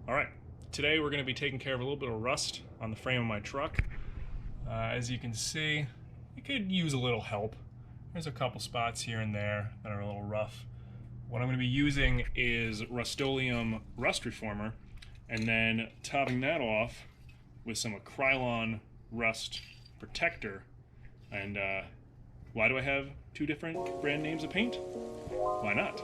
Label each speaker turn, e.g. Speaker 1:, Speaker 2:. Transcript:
Speaker 1: Alright, today we're going to be taking care of a little bit of rust on the frame of my truck. As you can see, it could use a little help. There's a couple spots here and there that are a little rough. What I'm going to be using is Rust-Oleum Rust Reformer, and then topping that off with some Krylon Rust Protector. And why do I have two different brand names of paint? Why not?